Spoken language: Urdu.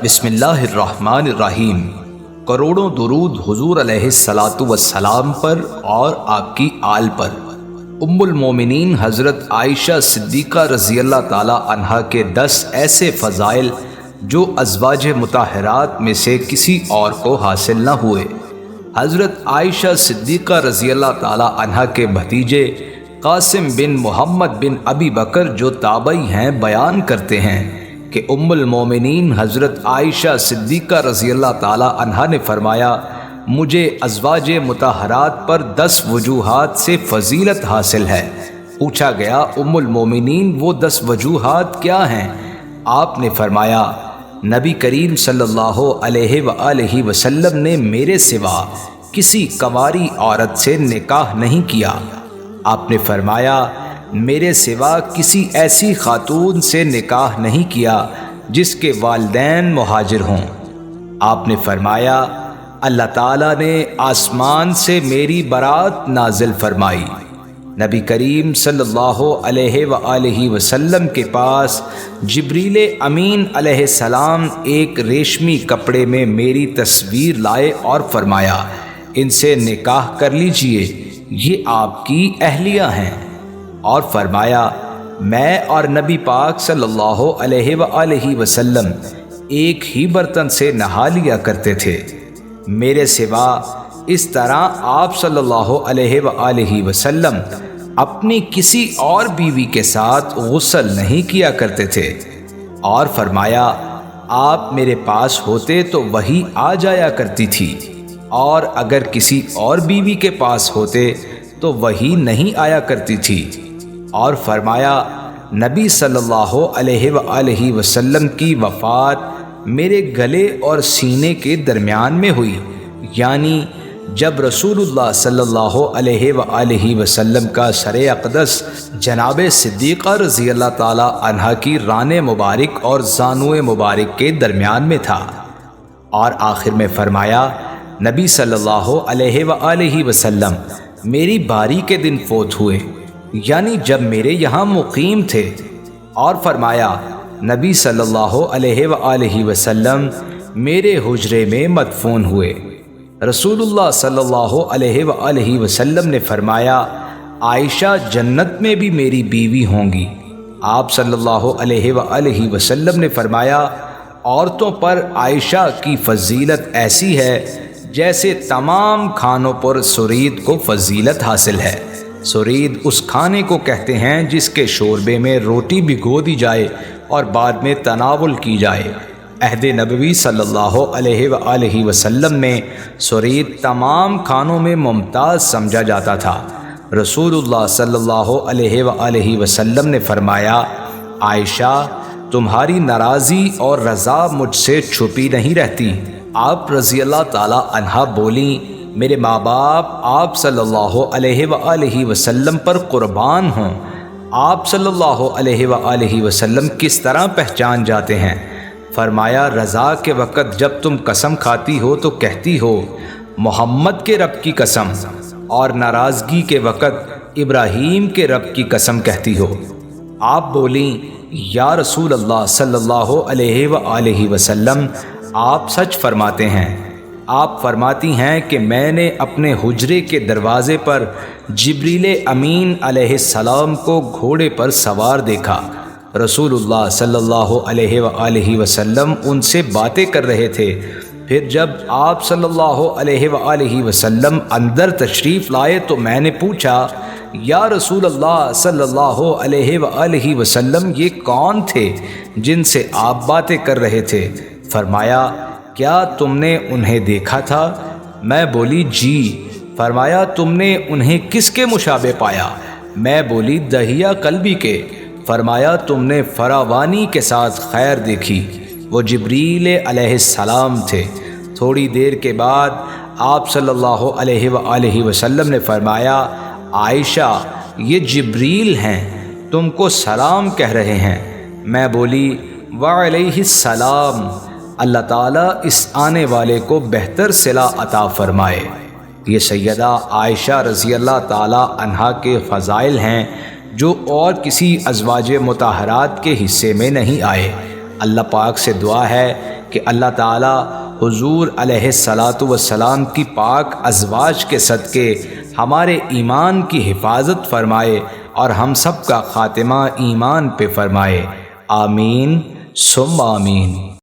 بسم اللہ الرحمن الرحیم۔ کروڑوں درود حضور علیہ الصلاۃ والسلام پر اور آپ کی آل پر۔ ام المومنین حضرت عائشہ صدیقہ رضی اللہ تعالی عنہا کے 10 ایسے فضائل جو ازواج مطہرات میں سے کسی اور کو حاصل نہ ہوئے۔ حضرت عائشہ صدیقہ رضی اللہ تعالی عنہا کے بھتیجے قاسم بن محمد بن ابی بکر جو تابعی ہیں بیان کرتے ہیں کہ ام المومنین حضرت عائشہ صدیقہ رضی اللہ تعالی عنہا نے فرمایا، مجھے ازواج مطہرات پر 10 وجوہات سے فضیلت حاصل ہے۔ پوچھا گیا ام المومنین وہ 10 وجوہات کیا ہیں؟ آپ نے فرمایا، نبی کریم صلی اللہ علیہ وآلہ وسلم نے میرے سوا کسی کنواری عورت سے نکاح نہیں کیا۔ آپ نے فرمایا، میرے سوا کسی ایسی خاتون سے نکاح نہیں کیا جس کے والدین مہاجر ہوں۔ آپ نے فرمایا، اللہ تعالیٰ نے آسمان سے میری برات نازل فرمائی۔ نبی کریم صلی اللہ علیہ وآلہ وسلم کے پاس جبریل امین علیہ السلام ایک ریشمی کپڑے میں میری تصویر لائے اور فرمایا، ان سے نکاح کر لیجئے، یہ آپ کی اہلیہ ہیں۔ اور فرمایا، میں اور نبی پاک صلی اللہ علیہ وآلہ وسلم ایک ہی برتن سے نہا لیا کرتے تھے۔ میرے سوا اس طرح آپ صلی اللہ علیہ وآلہ وسلم اپنی کسی اور بیوی کے ساتھ غسل نہیں کیا کرتے تھے۔ اور فرمایا، آپ میرے پاس ہوتے تو وہی آ جایا کرتی تھی، اور اگر کسی اور بیوی کے پاس ہوتے تو وہی نہیں آیا کرتی تھی۔ اور فرمایا، نبی صلی اللہ علیہ وآلہ وسلم کی وفات میرے گلے اور سینے کے درمیان میں ہوئی، یعنی جب رسول اللہ صلی اللہ علیہ وآلہ وسلم کا سر اقدس جناب صدیقہ رضی اللہ تعالی عنہا کی ران مبارک اور زانو مبارک کے درمیان میں تھا۔ اور آخر میں فرمایا، نبی صلی اللہ علیہ وآلہ وسلم میری باری کے دن فوت ہوئے، یعنی جب میرے یہاں مقیم تھے۔ اور فرمایا، نبی صلی اللہ علیہ وآلہ وسلم میرے حجرے میں مدفون ہوئے۔ رسول اللہ صلی اللہ علیہ وآلہ وسلم نے فرمایا، عائشہ جنت میں بھی میری بیوی ہوں گی۔ آپ صلی اللہ علیہ وآلہ وسلم نے فرمایا، عورتوں پر عائشہ کی فضیلت ایسی ہے جیسے تمام کھانوں پر سرید کو فضیلت حاصل ہے۔ سرید اس کھانے کو کہتے ہیں جس کے شوربے میں روٹی بھگو دی جائے اور بعد میں تناول کی جائے۔ عہد نبوی صلی اللہ علیہ وآلہ وسلم میں سرید تمام کھانوں میں ممتاز سمجھا جاتا تھا۔ رسول اللہ صلی اللہ علیہ وآلہ وسلم نے فرمایا، عائشہ تمہاری ناراضی اور رضا مجھ سے چھپی نہیں رہتی۔ آپ رضی اللہ تعالی عنہا بولیں، میرے ماں باپ آپ صلی اللہ علیہ وآلہ وسلم پر قربان ہوں۔ آپ صلی اللہ علیہ وآلہ وسلم کس طرح پہچان جاتے ہیں؟ فرمایا، رضا کے وقت جب تم قسم کھاتی ہو تو کہتی ہو محمد کے رب کی قسم، اور ناراضگی کے وقت ابراہیم کے رب کی قسم کہتی ہو۔ آپ بولیں، یا رسول اللہ صلی اللہ علیہ وآلہ وسلم آپ سچ فرماتے ہیں۔ آپ فرماتی ہیں کہ میں نے اپنے حجرے کے دروازے پر جبریل امین علیہ السلام کو گھوڑے پر سوار دیکھا۔ رسول اللہ صلی اللہ علیہ وآلہ وسلم ان سے باتیں کر رہے تھے۔ پھر جب آپ صلی اللہ علیہ وآلہ وسلم اندر تشریف لائے تو میں نے پوچھا، یا رسول اللہ صلی اللہ علیہ وآلہ وسلم یہ کون تھے جن سے آپ باتیں کر رہے تھے؟ فرمایا، کیا تم نے انہیں دیکھا تھا؟ میں بولی، جی۔ فرمایا، تم نے انہیں کس کے مشابہ پایا؟ میں بولی، دہیہ قلبی کے۔ فرمایا، تم نے فراوانی کے ساتھ خیر دیکھی، وہ جبریل علیہ السلام تھے۔ تھوڑی دیر کے بعد آپ صلی اللہ علیہ وآلہ وسلم نے فرمایا، عائشہ یہ جبریل ہیں، تم کو سلام کہہ رہے ہیں۔ میں بولی، وعلیہ السلام، اللہ تعالیٰ اس آنے والے کو بہتر صلہ عطا فرمائے۔ یہ سیدہ عائشہ رضی اللہ تعالی عنہا کے فضائل ہیں جو اور کسی ازواج مطہرات کے حصے میں نہیں آئے۔ اللہ پاک سے دعا ہے کہ اللہ تعالی حضور علیہ الصلاۃ والسلام کی پاک ازواج کے صدقے ہمارے ایمان کی حفاظت فرمائے اور ہم سب کا خاتمہ ایمان پہ فرمائے۔ آمین ثم آمین۔